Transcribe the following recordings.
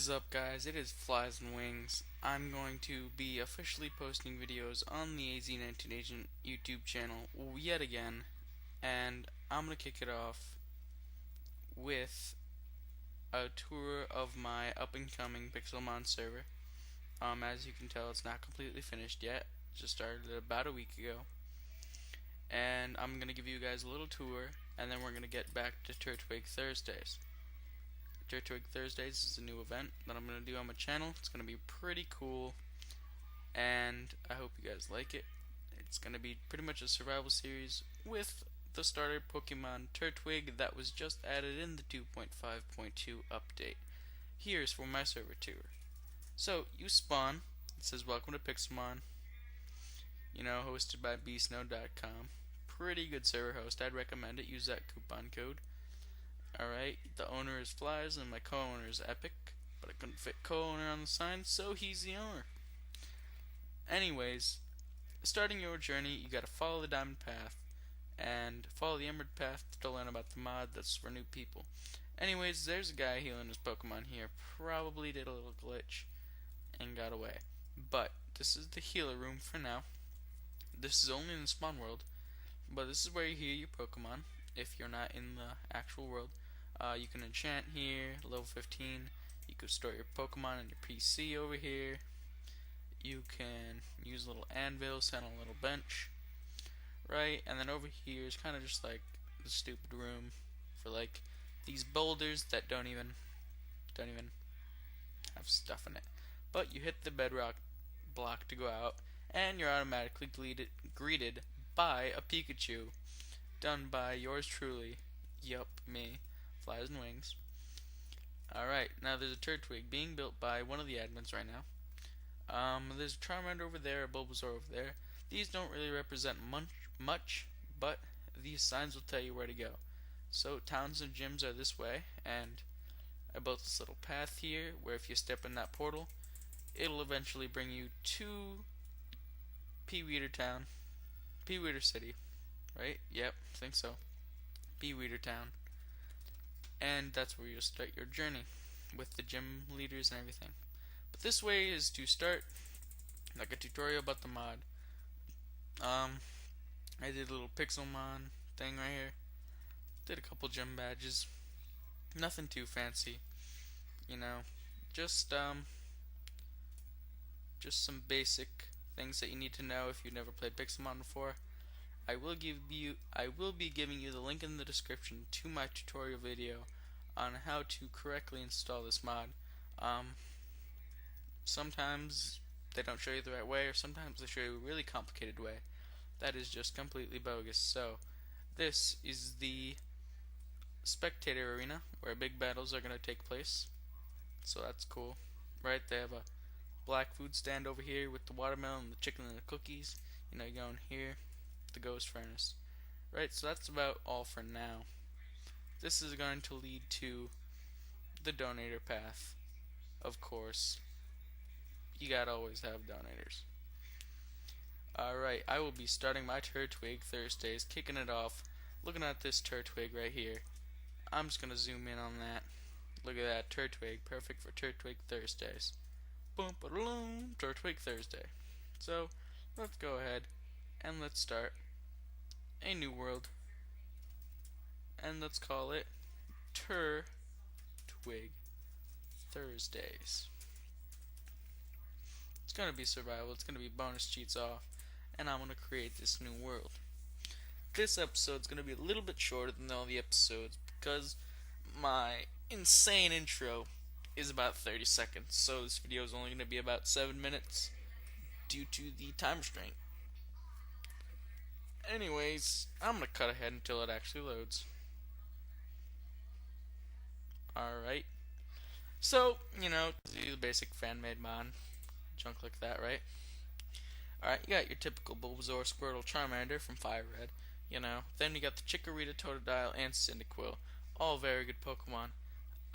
What is up, guys? It is Flysandwings. I'm going to be officially posting videos on the AZ19 Agent YouTube channel yet again, and I'm going to kick it off with a tour of my up-and-coming Pixelmon server. As you can tell, it's not completely finished yet. It just started about a week ago. And I'm going to give you guys a little tour, and then we're going to get back to Turtwig Thursdays. Turtwig Thursdays is a new event that I'm going to do on my channel. It's going to be pretty cool, and I hope you guys like it. It's going to be pretty much a survival series with the starter Pokemon Turtwig that was just added in the 2.5.2 update. Here's for my server tour. So, you spawn. It says welcome to Pixelmon. Hosted by beastnode.com. Pretty good server host. I'd recommend it. Use that coupon code. Alright, the owner is Flies and my co-owner is Epic, but I couldn't fit co-owner on the sign, so he's the owner. Anyways, starting your journey, you gotta follow the diamond path and follow the emerald path to learn about the mod that's for new people. Anyways, there's a guy healing his Pokemon here. Probably did a little glitch and got away. But this is the healer room for now. This is only in the spawn world, but this is where you heal your Pokemon if you're not in the actual world. You can enchant here, level 15. You can store your Pokemon on your PC over here. You can use a little anvil, set on a little bench, right? And then over here is kind of just like the stupid room for like these boulders that don't even have stuff in it. But you hit the bedrock block to go out, and you're automatically greeted by a Pikachu, done by yours truly. Yup, me. Flysandwings. Alright, now there's a Turtwig being built by one of the admins right now. There's a Charmander over there, a Bulbasaur over there. These don't really represent much, but these signs will tell you where to go. So towns and gyms are this way, and I built this little path here where if you step in that portal, it'll eventually bring you to Peeweeder Town. Peeweeder City. Right? Yep, I think so. Peeweeder Town. And that's where you'll start your journey with the gym leaders and everything. But this way is to start like a tutorial about the mod. I did a little Pixelmon thing right here. Did a couple gym badges. Nothing too fancy. Just some basic things that you need to know if you've never played Pixelmon before. I will be giving you the link in the description to my tutorial video on how to correctly install this mod. Sometimes they don't show you the right way, or sometimes they show you a really complicated way. That is just completely bogus. So, this is the spectator arena where big battles are going to take place. So that's cool. Right, they have a black food stand over here with the watermelon, the chicken, and the cookies. You go in here, the ghost furnace. Right, so that's about all for now. This is going to lead to the donator path. Of course, you gotta always have donators. Alright, I will be starting my Turtwig Thursdays, kicking it off, looking at this Turtwig right here. I'm just gonna zoom in on that. Look at that Turtwig, perfect for Turtwig Thursdays. Boom, ba-da-loom, Turtwig Thursday. So, let's go ahead and let's start a new world, and let's call it Turtwig Thursdays. It's gonna be survival, it's gonna be bonus cheats off, and I'm gonna create this new world. This episode's gonna be a little bit shorter than all the episodes because my insane intro is about 30 seconds, so this video is only gonna be about 7 minutes due to the time restraint. Anyways, I'm gonna cut ahead until it actually loads. Alright. So, do the basic fan-made mod. Junk like that, right? Alright, you got your typical Bulbasaur, Squirtle, Charmander from Fire Red. Then you got the Chikorita, Totodile, and Cyndaquil. All very good Pokemon.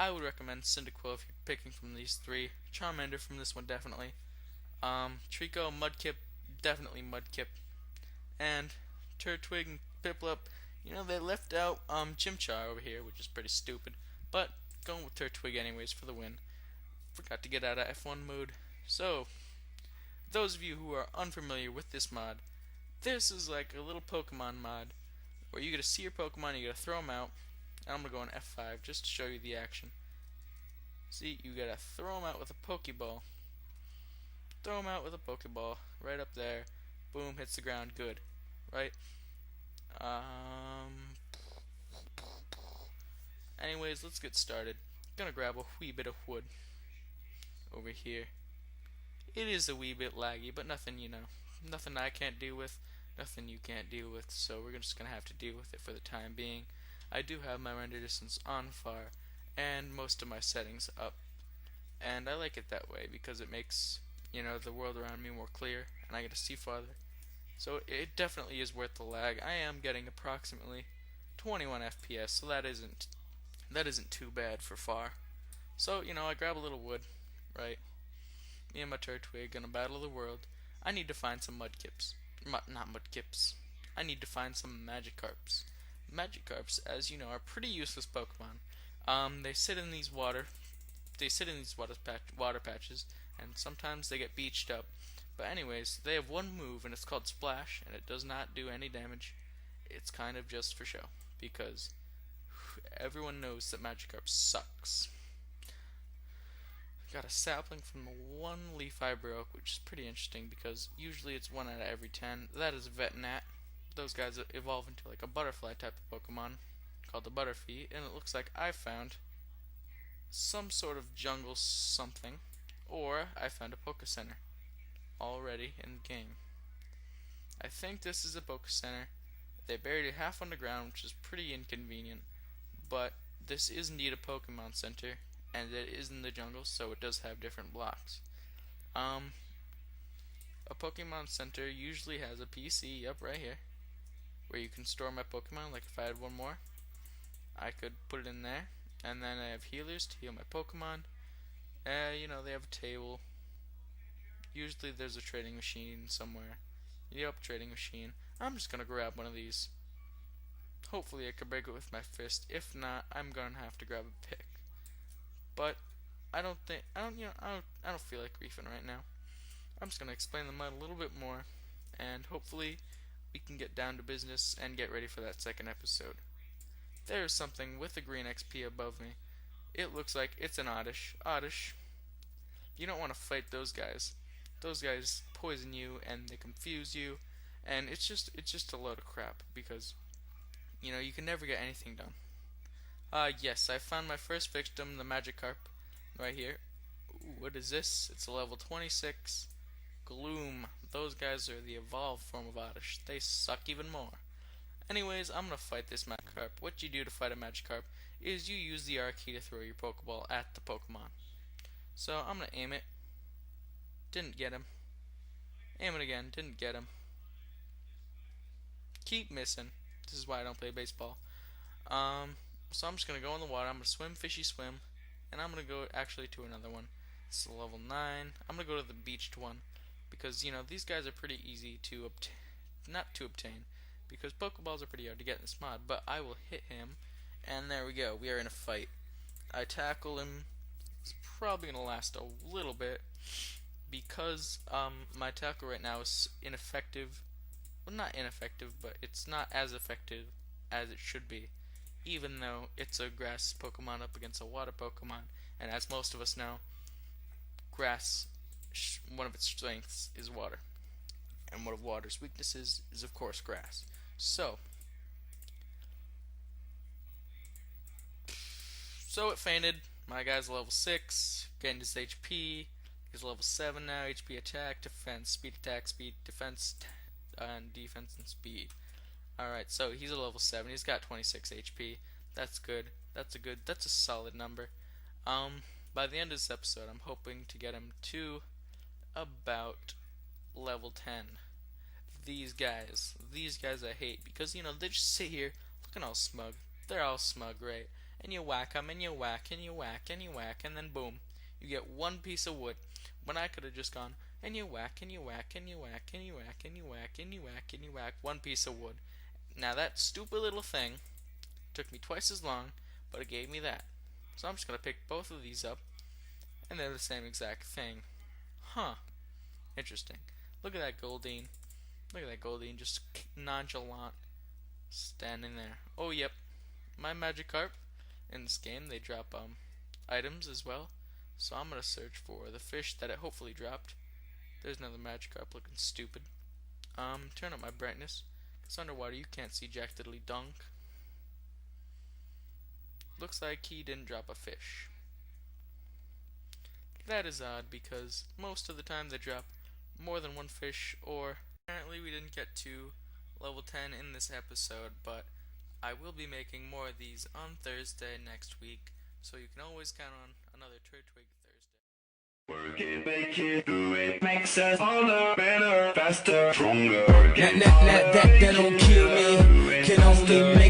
I would recommend Cyndaquil if you're picking from these three. Charmander from this one, definitely. Trico, Mudkip, definitely Mudkip. And Turtwig and Piplup, they left out Chimchar over here, which is pretty stupid. But going with Turtwig anyways for the win. forgot to get out of F1 mode. So, those of you who are unfamiliar with this mod, this is like a little Pokemon mod where you get to see your Pokemon, you gotta throw them out. And I'm gonna go on F5 just to show you the action. See, you gotta throw them out with a Pokeball. Throw them out with a Pokeball right up there. Boom, hits the ground. Good, right? Anyways, let's get started. Gonna grab a wee bit of wood over here. It is a wee bit laggy, but nothing, nothing I can't deal with, nothing you can't deal with, so we're just gonna have to deal with it for the time being. I do have my render distance on far, and most of my settings up, and I like it that way because it makes, the world around me more clear, and I get to see farther. So it definitely is worth the lag. I am getting approximately 21 FPS, so that isn't too bad for far. So, I grab a little wood, right? Me and my Turtwig gonna battle the world. I need to find some mudkips. Not mudkips. I need to find some Magikarps. Magikarps, as you know, are pretty useless Pokemon. They sit in these water patches, and sometimes they get beached up. But anyways, they have one move, and it's called Splash, and it does not do any damage. It's kind of just for show, because everyone knows that Magikarp sucks. Got a sapling from the one leaf I broke, which is pretty interesting because usually it's 1 out of every 10. That is a Vetinat. Those guys evolve into like a butterfly type of Pokemon called the Butterfree, and it looks like I found some sort of jungle something, or I found a Poke Center already in the game. I think this is a Poke Center. They buried it half underground, which is pretty inconvenient, but this is indeed a Pokemon Center, and it is in the jungle, so it does have different blocks. A Pokemon Center usually has a PC up right here, where you can store my Pokemon. Like if I had one more, I could put it in there, and then I have healers to heal my Pokemon. They have a table. Usually there's a trading machine somewhere. Yep, trading machine. I'm just gonna grab one of these. Hopefully I can break it with my fist. If not, I'm gonna have to grab a pick. But I don't feel like griefing right now. I'm just gonna explain the mod a little bit more, and hopefully we can get down to business and get ready for that second episode. There is something with a green XP above me. It looks like it's an Oddish. Oddish. You don't want to fight those guys. Those guys poison you and they confuse you, and it's just a load of crap because you can never get anything done. Yes, I found my first victim, the Magikarp, right here. Ooh, what is this? It's a level 26 Gloom. Those guys are the evolved form of Oddish. They suck even more. Anyways, I'm gonna fight this Magikarp. What you do to fight a Magikarp is you use the R key to throw your Pokeball at the Pokemon. So I'm gonna aim it. Didn't get him. Aim it again. Didn't get him. Keep missing. This is why I don't play baseball. So I'm just gonna go in the water. I'm gonna swim, fishy swim, and I'm gonna go actually to another one. It's a level 9. I'm gonna go to the beached one because these guys are pretty easy to obtain because Pokeballs are pretty hard to get in this mod. But I will hit him, and there we go. We are in a fight. I tackle him. It's probably gonna last a little bit because my tackle right now is ineffective. Well, not ineffective, but it's not as effective as it should be, even though it's a grass Pokemon up against a water Pokemon, and as most of us know, grass, one of its strengths is water, and one of water's weaknesses is of course grass. So it fainted. My guy's level 6, gained his HP. He's level 7 now. HP, attack, defense, speed, attack, speed, defense, and defense and speed. Alright, so he's a level 7. He's got 26 HP. That's good. That's a solid number. By the end of this episode, I'm hoping to get him to about level 10. These guys I hate because, they just sit here looking all smug. They're all smug, right? And you whack them, and you whack, and you whack, and you whack, and then boom, you get one piece of wood. When I could have just gone, and you whack, and you whack, and you whack, and you whack, and you whack, and you whack, and you whack, one piece of wood. Now that stupid little thing took me twice as long, but it gave me that. So I'm just going to pick both of these up, and they're the same exact thing. Huh. Interesting. Look at that Goldeen. Look at that Goldeen, just nonchalant, standing there. Oh, yep. My Magikarp, in this game, they drop items as well. So I'm gonna search for the fish that it hopefully dropped. There's another Magikarp looking stupid. Turn up my brightness. It's underwater, you can't see jack diddly dunk. Looks like he didn't drop a fish. That is odd because most of the time they drop more than one fish, or apparently we didn't get to level 10 in this episode, but I will be making more of these on Thursday next week, so you can always count on another Turtwig Thursday. Work it, make it, do it, makes us harder, better, faster, stronger. That don't kill me, can only make